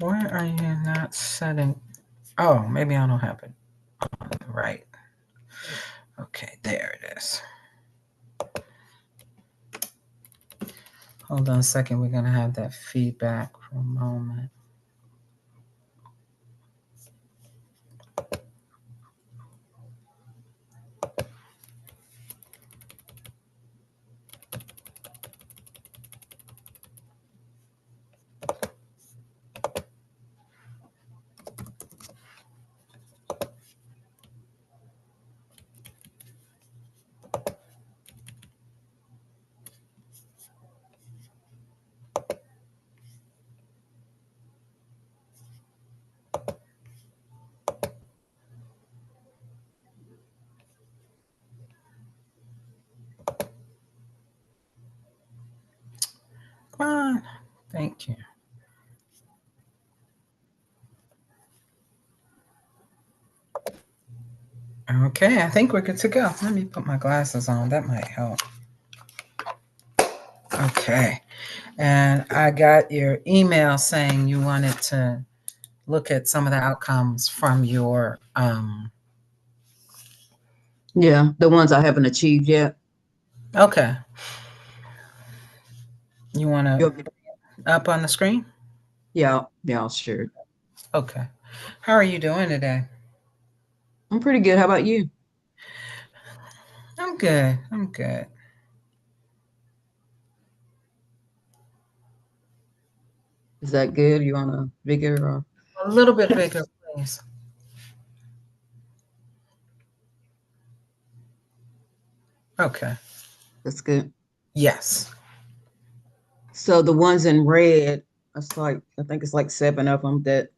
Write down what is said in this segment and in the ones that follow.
Why are you not setting? Oh, maybe I don't have it right. Okay, there it is. Hold on a second. We're going to have that feedback for a moment. Come on. Thank you. Okay, I think we're good to go. Let me put my glasses on. That might help. Okay. And I got your email saying you wanted to look at some of the outcomes from your Yeah, the ones I haven't achieved yet. okay. You want to You want me to- up on the screen? Yeah, yeah, sure. Okay. How are you doing today? I'm pretty good. How about you? I'm good. I'm good. Is that good? You want a bigger or A little bit bigger, please. Okay. that's good. Yes. So the ones in red, it's like I think it's like seven of them that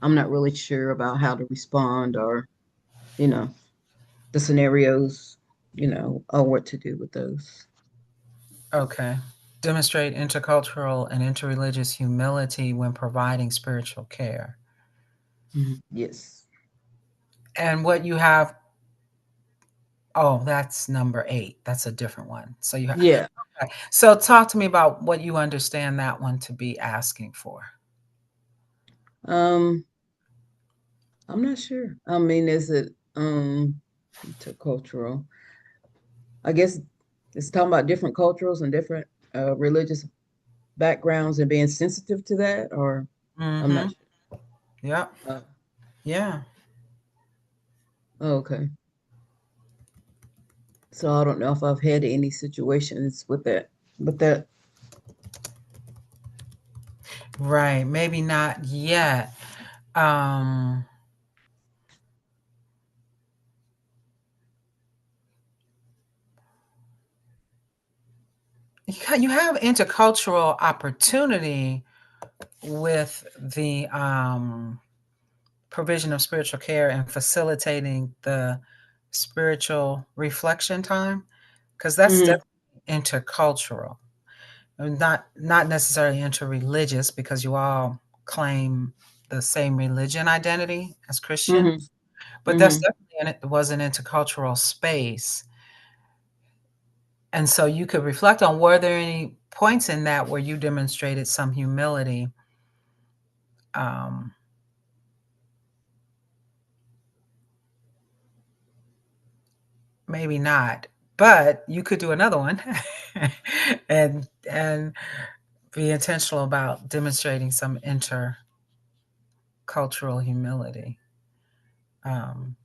I'm not really sure about how to respond or, you know, the scenarios, or what to do with those. Okay. Demonstrate intercultural and interreligious humility when providing spiritual care. Yes. And what you have, oh, that's number 8. That's a different one. So you have, Yeah. okay. So talk to me about what you understand that one to be asking for. Um, I'm not sure. I mean, is it intercultural? I guess it's talking about different cultures and different religious backgrounds and being sensitive to that, or I'm not Mm-hmm. Yep. sure. Yeah. Okay. So I don't know if I've had any situations with that. But that, Right. Maybe not yet. Um, you have intercultural opportunity with the provision of spiritual care and facilitating the spiritual reflection time, because that's hmm definitely intercultural, and not necessarily interreligious, because you all claim the same religion identity as Christian, hmm but that's hmm definitely it was an intercultural space. And so you could reflect on, were there any points in that where you demonstrated some humility? Um, Maybe not, but you could do another one and be intentional about demonstrating some intercultural humility. Um,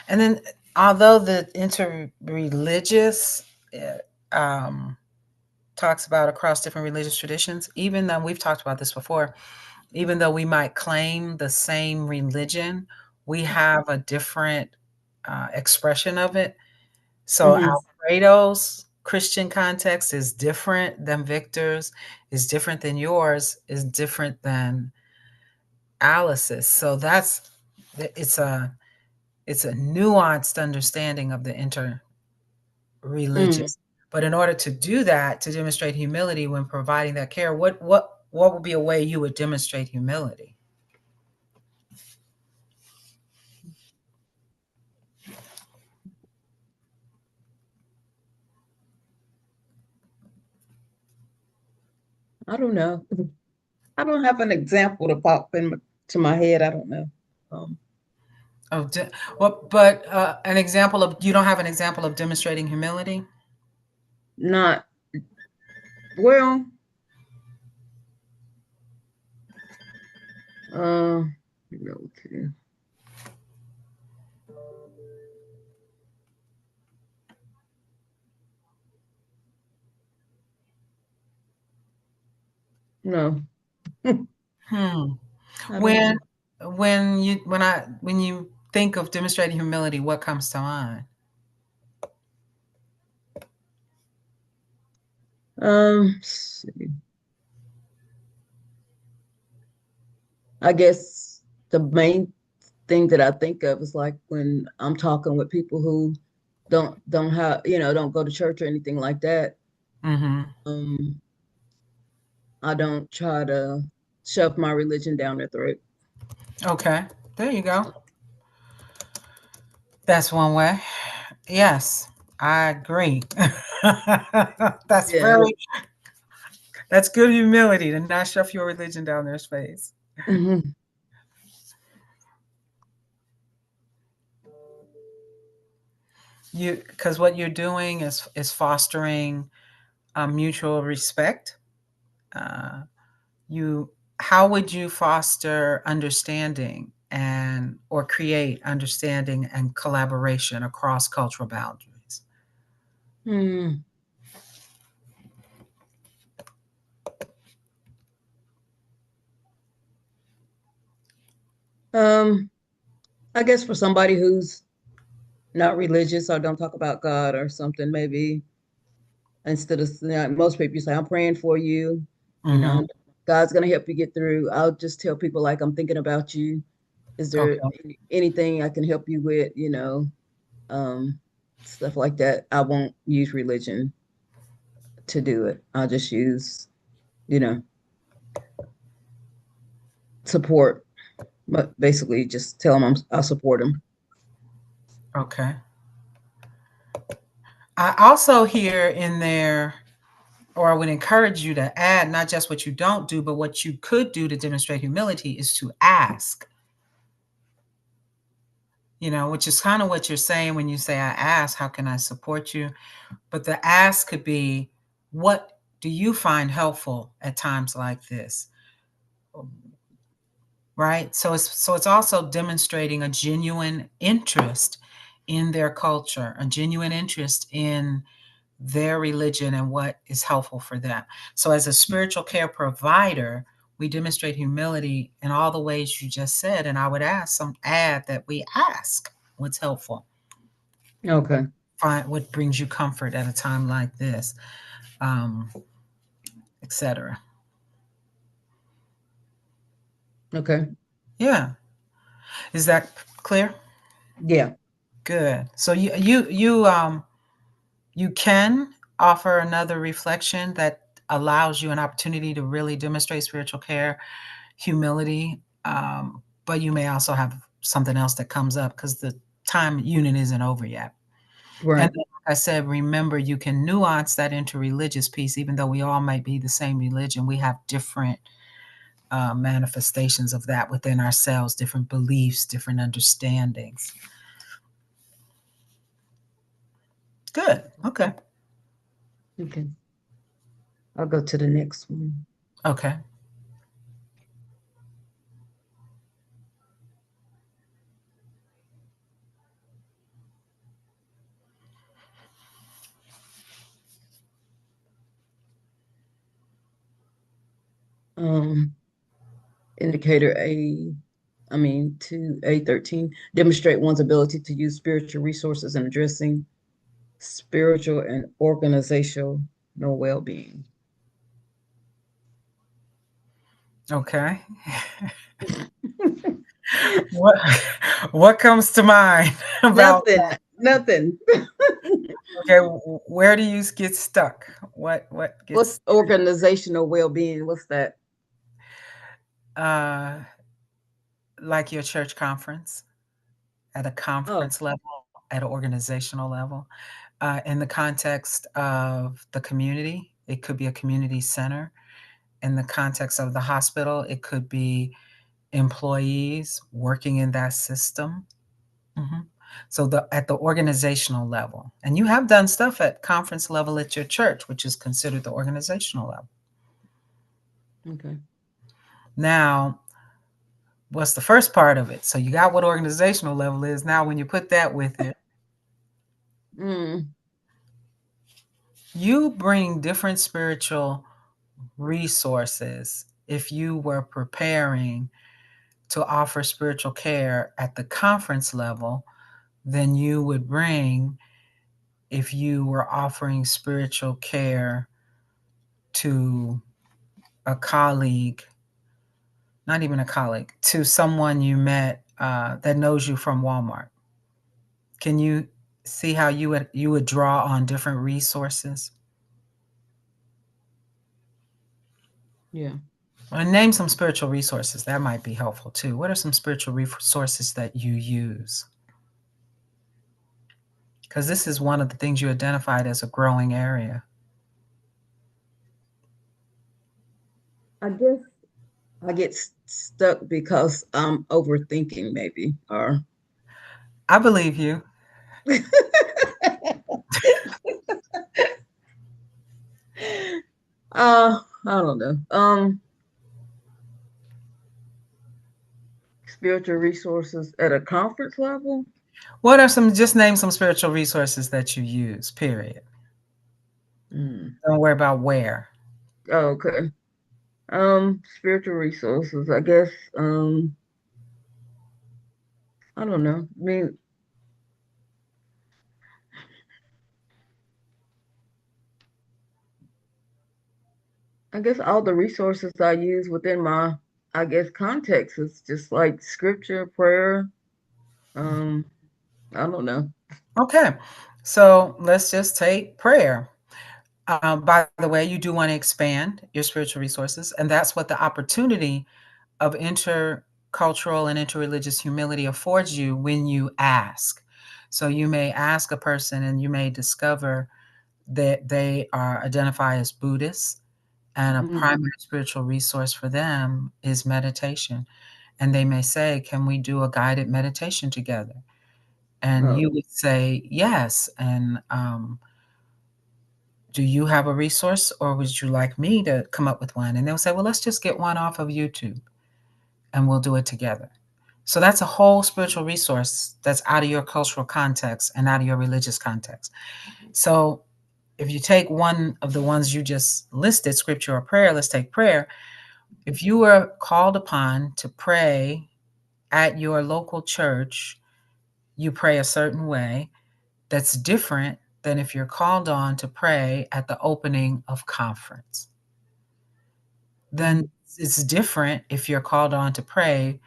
and then, although the interreligious talks about across different religious traditions, even though we've talked about this before, even though we might claim the same religion, we have a different expression of it. So hmm Alfredo's Christian context is different than Victor's, is different than yours, is different than Alice's. So it's a it's a nuanced understanding of the hmm interreligious. But in order to do that, to demonstrate humility when providing that care, what would be a way you would demonstrate humility? I don't know. I don't have an example to pop to my head. I don't know. Um, Oh, well, but an example of you don't have an example of demonstrating humility? not well. Uh, okay. No, Hmm. I don't When know. when you think of demonstrating humility, what comes to mind? Let's see. I guess the main thing that I think of is like when I'm talking with people who don't have don't go to church or anything like that. Mm-hmm. Um, I don't try to shove my religion down their throat. Okay, there you go. That's one way. Yes, I agree. That's Yeah. very that's good humility to not shove your religion down their face. Hmm. You because what you're doing is fostering mutual respect. Uh, you how would you foster understanding and or create understanding and collaboration across cultural boundaries? Hmm. Um, I guess for somebody who's not religious or don't talk about God or something, maybe instead of most people say, I'm praying for you, you Mm-hmm. know, God's gonna help you get through. I'll just tell people like I'm thinking about you. Is there Okay. anything I can help you with, um, stuff like that. I won't use religion to do it. I'll just use, you know, support, but basically just tell them I'll support them. Okay. I also hear in there, or I would encourage you to add not just what you don't do, but what you could do to demonstrate humility is to ask, which is kind of what you're saying when you say, I ask, how can I support you? But the ask could be, what do you find helpful at times like this? Right? So it's also demonstrating a genuine interest in their culture, a genuine interest in their religion and what is helpful for them. So as a spiritual care provider, we demonstrate humility in all the ways you just said. And I would add that we ask what's helpful, Okay. find what brings you comfort at a time like this, etc. Okay. Yeah. Is that clear? Yeah. Good. So you can offer another reflection that allows you an opportunity to really demonstrate spiritual care, humility, but you may also have something else that comes up because the time unit isn't over yet. And Right. then, like I said, remember you can nuance that into religious piece, even though we all might be the same religion. We have different manifestations of that within ourselves, different beliefs, different understandings. Good. Okay. Okay. I'll go to the next one. Okay. Um, indicator to A13, demonstrate one's ability to use spiritual resources in addressing spiritual and organizational well-being. Okay. What what comes to mind about Nothing, nothing. okay, where do you get stuck? What What's gets organizational well-being? What's that? uh like your church conference at a Oh, conference level, at an organizational level, in the context of the community, it could be a community center. in the context of the hospital, it could be employees working in that system. Mhm. So at the organizational level, and you have done stuff at conference level at your church, which is considered the organizational level. Okay. Now, what's the first part of it? So you got what organizational level is. Now, when you put that with it, Mm, you bring different spiritual resources if you were preparing to offer spiritual care at the conference level than you would bring if you were offering spiritual care to a colleague, not even a colleague, to someone you met that knows you from Walmart. Can you see how you would draw on different resources? yeah. And name some spiritual resources. That might be helpful too. What are some spiritual resources that you use? Because this is one of the things you identified as a growing area. I guess I get stuck because I'm overthinking, maybe, or I believe you. I don't know. Spiritual resources at a conference level. What are some, just name some spiritual resources that you use, period. Mm. Don't worry about where. Oh, okay. Spiritual resources. I guess. I don't know. I guess all the resources I use within my, I guess, context is just like scripture, prayer. Um, I don't know. Okay. So let's just take prayer. By the way, you do want to expand your spiritual resources, and that's what the opportunity of intercultural and interreligious humility affords you when you ask. So you may ask a person and you may discover that they are identified as Buddhists, and a Mm-hmm. primary spiritual resource for them is meditation. And they may say, can we do a guided meditation together? And Oh. you would say, yes. And do you have a resource or would you like me to come up with one? And they'll say, well, let's just get one off of YouTube and we'll do it together. So that's a whole spiritual resource that's out of your cultural context and out of your religious context. So if you take one of the ones you just listed, scripture or prayer, let's take prayer. If you were called upon to pray at your local church, you pray a certain way that's different than if you're called on to pray at the opening of conference. Mm-hmm. Then it's different if you're called on to pray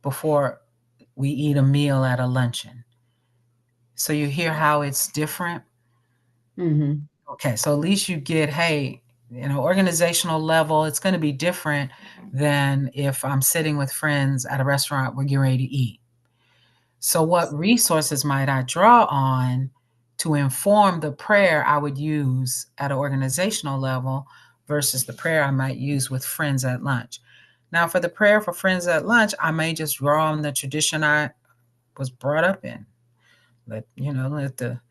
before we eat a meal at a luncheon. So you hear how it's different? Mm-hmm. Okay, so at least you get, hey, organizational level, it's going to be different than if I'm sitting with friends at a restaurant, we're getting ready to eat. So, what resources might I draw on to inform the prayer I would use at an organizational level versus the prayer I might use with friends at lunch? Now, for the prayer for friends at lunch, I may just draw on the tradition I was brought up in. Let the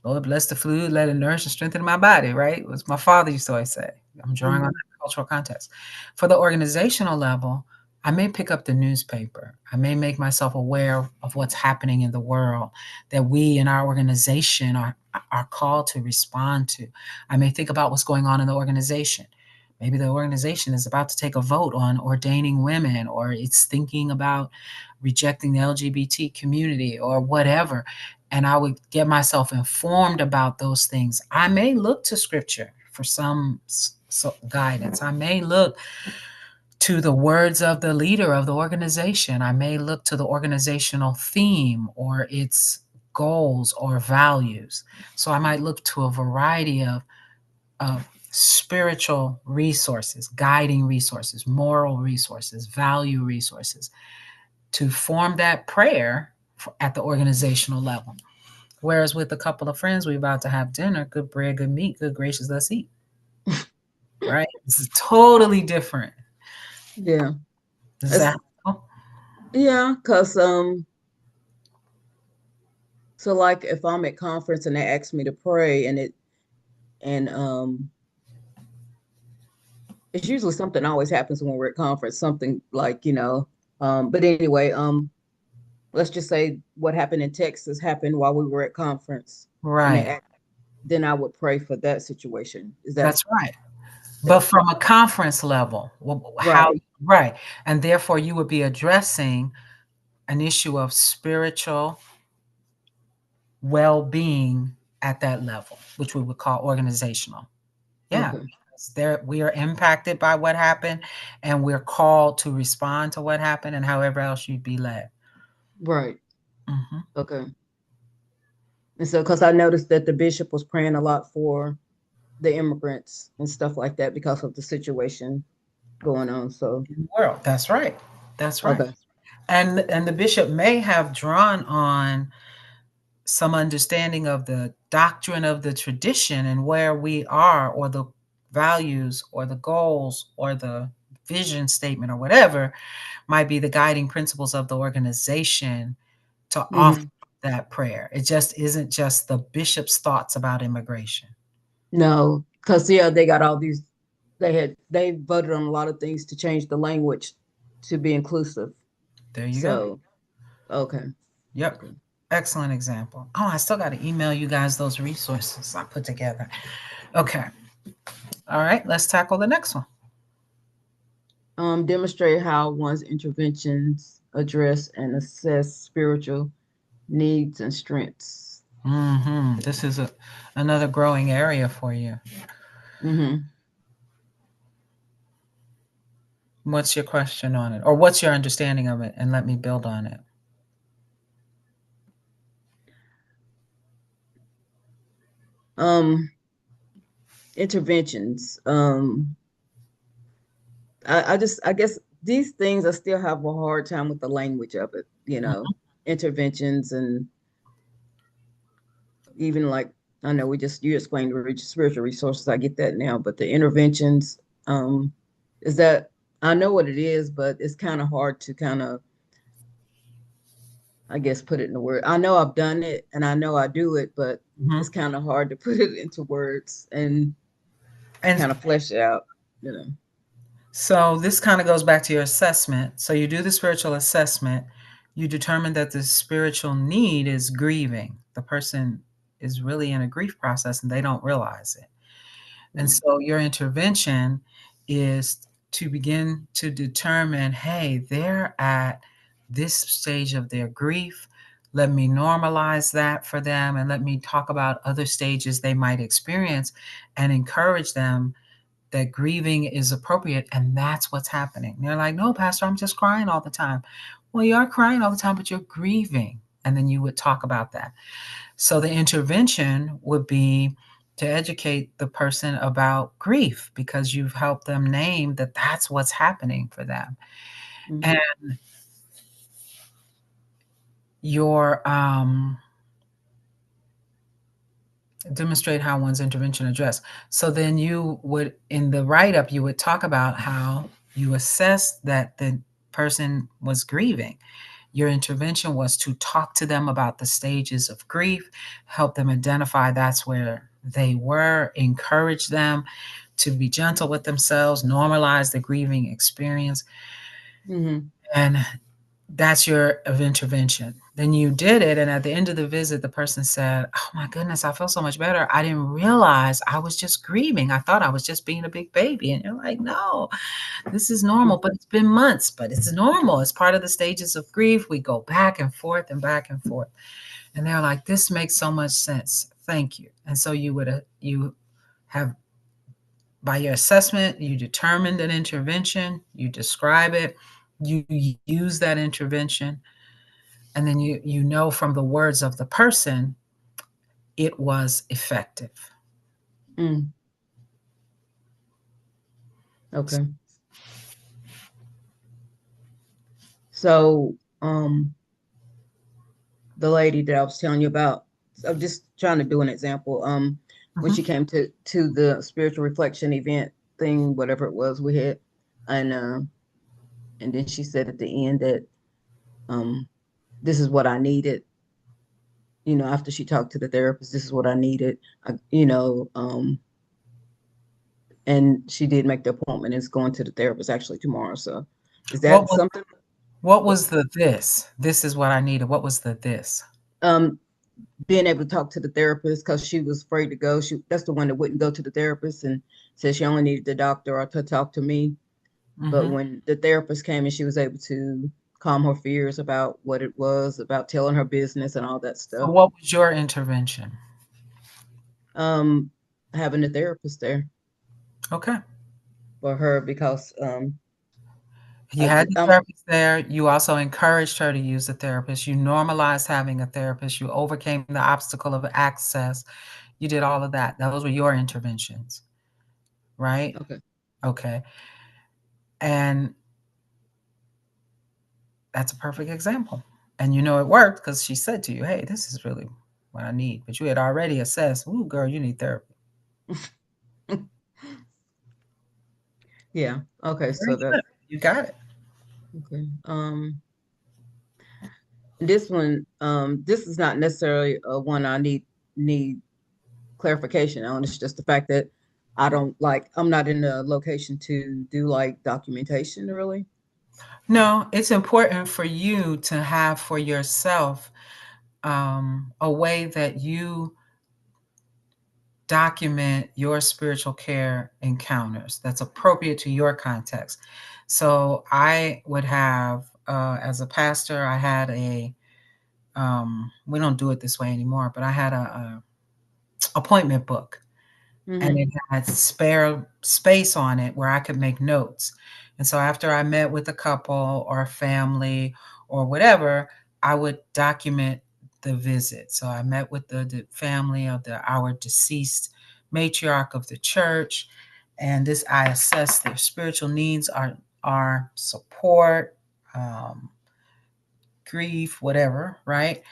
Lord bless the food, let it nourish and strengthen my body, right? It was my father used to always say. I'm drawing on Mm-hmm. that cultural context. For the organizational level, I may pick up the newspaper. I may make myself aware of what's happening in the world that we in our organization are called to respond to. I may think about what's going on in the organization. Maybe the organization is about to take a vote on ordaining women, or it's thinking about rejecting the LGBT community, or whatever. And I would get myself informed about those things. I may look to scripture for some guidance. I may look to the words of the leader of the organization. I may look to the organizational theme or its goals or values. So I might look to a variety of spiritual resources, guiding resources, moral resources, value resources to form that prayer at the organizational level. Whereas with a couple of friends, we're about to have dinner, good bread, good meat, good gracious, let's eat. right? It's totally different. Yeah. Does It's, that help? yeah, cause so like if I'm at conference and they ask me to pray and it's usually something always happens when we're at conference, something like, but anyway, let's just say what happened in Texas happened while we were at conference and Right. then I would pray for that situation. Is that That's right. But okay? from a conference level, how, Right. right. And therefore, you would be addressing an issue of spiritual well being at that level, which we would call organizational. Yeah. Okay. There, we are impacted by what happened, and we're called to respond to what happened, and however else you'd be led. Right. Hmm. Okay. And so, because I noticed that the bishop was praying a lot for the immigrants and stuff like that because of the situation going on. So, In the world. That's right. That's right. okay. And the bishop may have drawn on some understanding of the doctrine of the tradition and where we are, or the values or the goals or the vision statement or whatever might be the guiding principles of the organization to offer Hmm. that prayer. It just isn't just the bishop's thoughts about immigration. No, because yeah, they got all these. They voted on a lot of things to change the language to be inclusive. There you go. So, okay. Yep. Okay. Excellent example. Oh, I still got to email you guys those resources I put together. Okay. All right. Let's tackle the next one. Demonstrate how one's interventions address and assess spiritual needs and strengths. This is another growing area for you. Hmm. What's your question on it? Or what's your understanding of it? And let me build on it. Um, Interventions. I guess these things I still have a hard time with the language of it, interventions and even like I know you explained the spiritual resources. I get that now, but the interventions, um, is that I know what it is, but it's kind of hard to kind of I guess put it in the word. I know I've done it and I know I do it, but Mm-hmm. it's kind of hard to put it into words and And kind of flesh it out, you know. so this kind of goes back to your assessment. So you do the spiritual assessment, you determine that the spiritual need is grieving. The person is really in a grief process and they don't realize it. And Right. so your intervention is to begin to determine, hey, they're at this stage of their grief. Let me normalize that for them and let me talk about other stages they might experience and encourage them that grieving is appropriate and that's what's happening. They're like, no, Pastor, I'm just crying all the time. Well, you are crying all the time, but you're grieving. And then you would talk about that. So the intervention would be to educate the person about grief because you've helped them name that that's what's happening for them. And Mm-hmm. your demonstrate how one's intervention addressed. So then you would, in the write up, you would talk about how you assessed that the person was grieving. Your intervention was to talk to them about the stages of grief, help them identify that's where they were, encourage them to be gentle with themselves, normalize the grieving experience. Mm-hmm. And that's your of intervention. Then you did it, and at the end of the visit, the person said, "Oh my goodness, I feel so much better. I didn't realize I was just grieving. I thought I was just being a big baby." And you're like, "No, this is normal, but it's been months, but it's normal. It's part of the stages of grief. We go back and forth and back and forth." And they're like, "This makes so much sense. Thank you." And so you have by your assessment, you determined an intervention, you describe it, you use that intervention, and then you know from the words of the person it was effective. Mm. Okay. So, the lady that I was telling you about, I'm just trying to do an example. When Mhm. she came to the spiritual reflection event thing, whatever it was we had, and then she said at the end that um this is what I needed. After she talked to the therapist, this is what I needed. And she did make the appointment. It's going to the therapist actually tomorrow. So, is What that was something? what was the this? This is what I needed. What was the this? Um, Being able to talk to the therapist because she was afraid to go. That's the one that wouldn't go to the therapist and said she only needed the doctor or to talk to me. But Hmm. when the therapist came and she was able to calm her fears about what it was, about telling her business and all that So stuff. what was your intervention? Um, Having a therapist there Okay. for her because You had the I'm therapist there. You also encouraged her to use the therapist. You normalized having a therapist. You overcame the obstacle of access. You did all of that. Those were your interventions, right? okay. Okay. And that's a perfect example. And you know it worked because she said to you, hey, this is really what I need. But you had already assessed, ooh, girl, you need therapy. Yeah. Okay. Very So that good. You got it. okay. This one, this is not necessarily one I need clarification on. It's just the fact that I'm not in a location to do like documentation really. No, it's important for you to have for yourself a way that you document your spiritual care encounters that's appropriate to your context. So I would have, as a pastor, I had we don't do it this way anymore, but I had a appointment book and Mm-hmm. it had spare space on it where I could make notes. And so after I met with a couple or a family or whatever, I would document the visit. So I met with the family of our deceased matriarch of the church, and this I assessed their spiritual needs, our support, um, grief, whatever, right?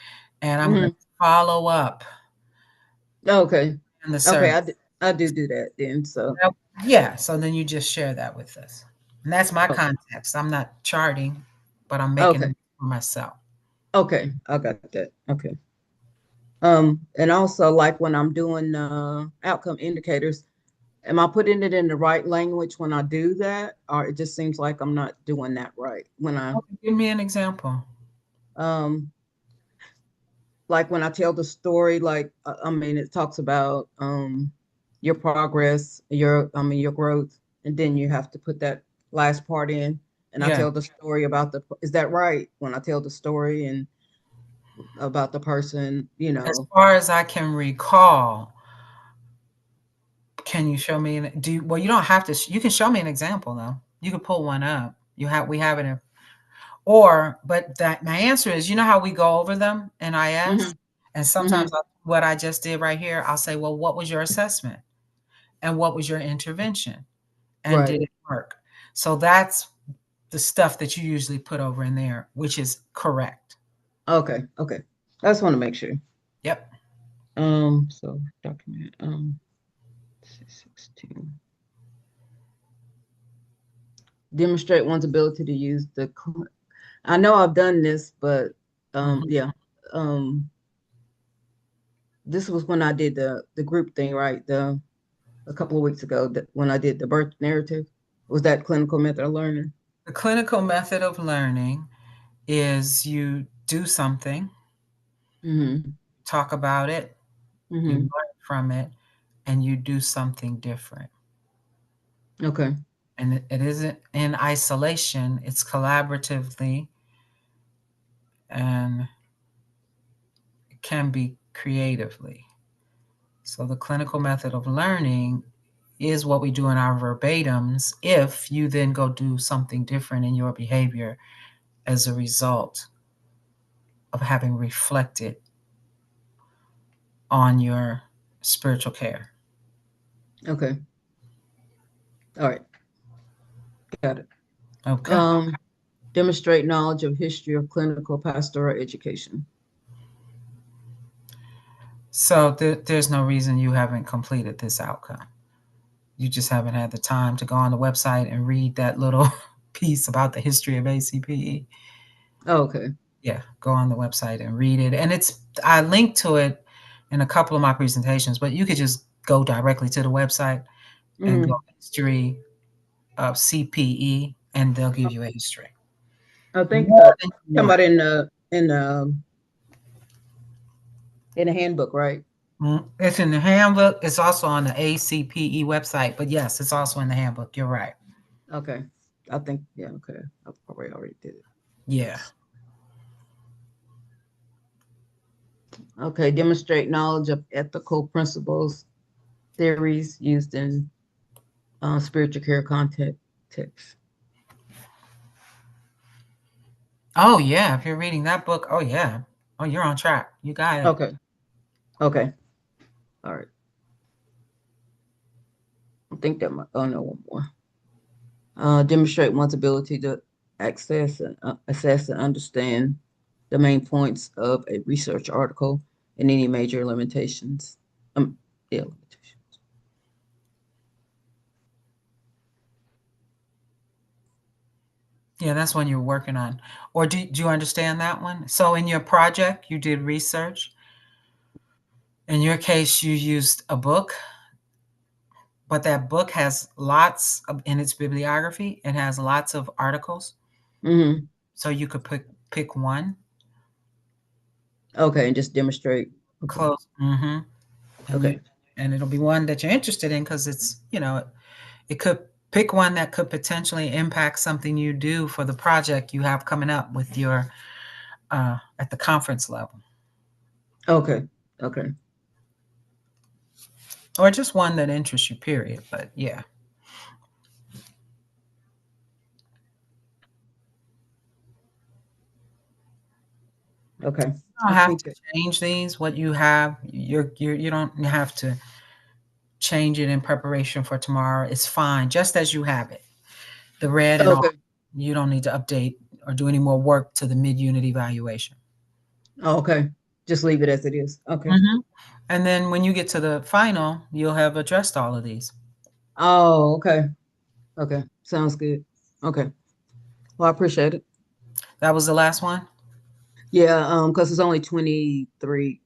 And I'm going Mm-hmm. to follow up Okay. in the Okay. service. I do that then. So Yep. Yeah, so then you just share that with us. And that's my okay. context. I'm not charting, but I'm making Okay. it for myself. Okay. I got that. Okay. And also like when I'm doing outcome indicators, am I putting it in the right language when I do that, or it just seems like I'm not doing that right when Okay, give me an example. um when I tell the story, I mean, it talks about your progress, your growth, and then you have to put that last part in. And I Yeah. tell the story about is that right? When I tell the story and about the person, As far as I can recall, can you show me well, you don't have to you can show me an example though. You can pull one up. We have it in but that my answer is, you know how we go over them in IS? hmm And hmm sometimes what I just did right here, I'll say, well, what was your assessment? And what was your intervention? And right. did it work? So that's the stuff that you usually put over in there, which is correct. Okay. Okay. I just want to make sure. Yep. So document 16. Demonstrate one's ability to use I know I've done this, but Mhm. yeah. Um this was when I did the group thing, right? The A couple of weeks ago when I did the birth narrative. Was that clinical method of learning? The clinical method of learning is you do something, Mm-hmm. talk about it, you Mm-hmm. learn from it, and you do something different. Okay. And it isn't in isolation, it's collaboratively, and it can be creatively. So the clinical method of learning is what we do in our verbatims if you then go do something different in your behavior as a result of having reflected on your spiritual care. Okay. All right. Got it. Okay. Um, Demonstrate knowledge of history of clinical pastoral education. So there's no reason you haven't completed this outcome. You just haven't had the time to go on the website and read that little piece about the history of ACPE. Oh, okay. Yeah, go on the website and read it. And it's I linked to it in a couple of my presentations, but you could just go directly to the website and go Mm. history of CPE, and they'll give you a history. I think More than you talking want. about in the handbook, right? It's in the handbook. It's also on the ACPE website. But yes, it's also in the handbook. You're right. Okay. I think yeah. Okay. I probably already did it. Yeah. Okay. Demonstrate knowledge of ethical principles, theories used in spiritual care content text. Oh yeah. If you're reading that book, oh yeah. Oh, you're on track. You got it. Okay. Okay. All right. I think that might. Oh no, one more. Demonstrate one's ability to assess and understand the main points of a research article and any major limitations. Yeah, limitations. Yeah, that's one you're working on. Or do you understand that one? So in your project, you did research. In your case, you used a book, but that book has lots of, in its bibliography, it has lots of articles. Mm-hmm. So you could pick one Okay, and just demonstrate. Okay. close. And you Okay. and it'll be one that you're interested in because it's, it could pick one that could potentially impact something you do for the project you have coming up with your at the conference level, Okay. Okay. or just one that interests you, period. But yeah, Okay. you I don't have think to that. change these. What you have, you don't have to change it in preparation for tomorrow. It's fine, just as you have it. The red and all. Okay. You don't need to update or do any more work to the mid-unit evaluation. Okay. Just leave it as it is. Okay. hmm And then when you get to the final, you'll have addressed all of these. Oh, okay. Okay. Sounds good. Okay. Well, I appreciate it. That was the last one? Yeah, because it's only 23,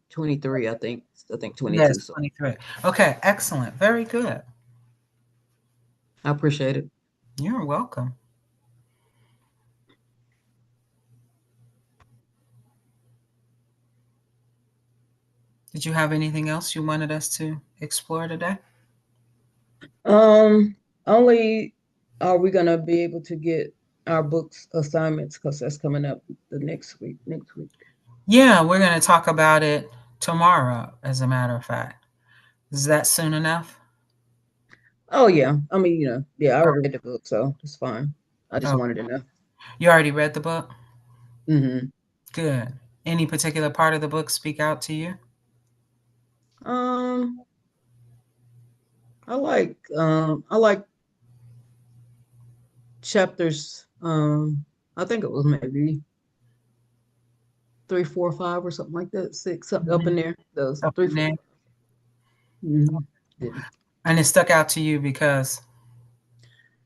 I think. I think Yes, 22. So 23. Okay, excellent. Very good. I appreciate it. You're welcome. Did you have anything else you wanted us to explore today? Um, Only are we gonna be able to get our books assignments because that's coming up the next week. Next week. Yeah, we're going to talk about it tomorrow, as a matter of fact. Is that soon enough? Oh yeah. I mean, yeah, I Oh, already read the book, so it's fine. I just oh, wanted to know. you already read the book? Hmm. Good. Any particular part of the book speak out to you? Um, I like chapters. I think it was maybe 3, 4, 5 or something like that. Six, something up in Mhm. there. Those Up three, in four. there. Mm-hmm. Yeah. And it stuck out to you because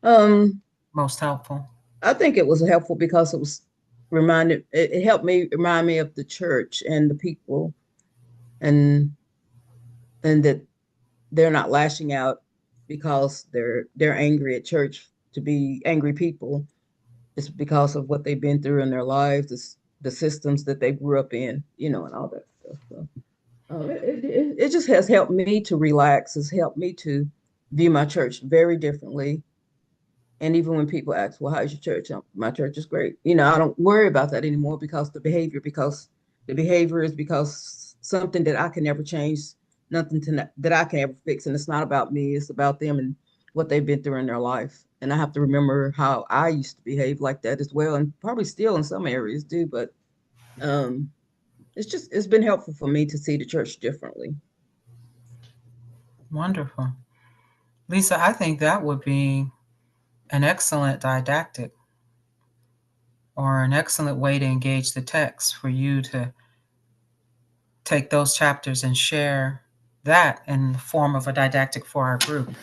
Um, most helpful. I think it was helpful because it was reminded. It helped me remind me of the church and the people, and that they're not lashing out because they're angry at church to be angry people. It's because of what they've been through in their lives, the systems that they grew up in, and all that stuff. So it just has helped me to relax. It's helped me to view my church very differently. And even when people ask, well, how's your church? My church is great. I don't worry about that anymore because the behavior is because something that I can never change, nothing that I can ever fix. And it's not about me, it's about them and what they've been through in their life. And I have to remember how I used to behave like that as well. And probably still in some areas do, but um, it's been helpful for me to see the church differently. Wonderful. Lisa, I think that would be an excellent didactic or an excellent way to engage the text for you to take those chapters and share that in the form of a didactic for our group.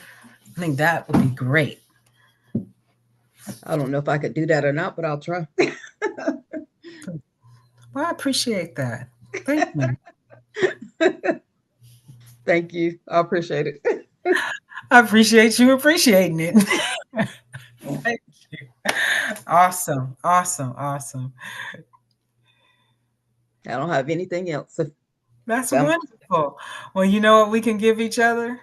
I think that would be great. I don't know if I could do that or not, but I'll try. Well, I appreciate that. Thank you. Thank you. I appreciate it. I appreciate you appreciating it. Thank you. Awesome. Awesome. Awesome. I don't have anything else. That's Um, wonderful. Well, you know what we can give each other?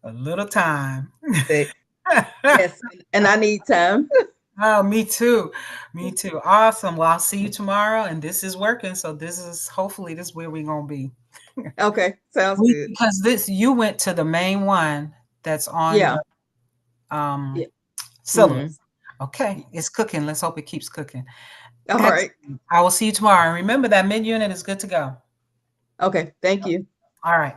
A little time. Perfect. Yes, and I need time. Oh, me too. Me too. Awesome. Well, I'll see you tomorrow. And this is working. So this is hopefully this is where we're gonna be. Okay, sounds good. Because this you went to the main one that's on Yeah. the Yeah. Hmm. syllabus. Okay, it's cooking. Let's hope it keeps cooking. All right. Excellent. I will see you tomorrow. And remember that mid unit is good to go. Okay. Thank you. All right.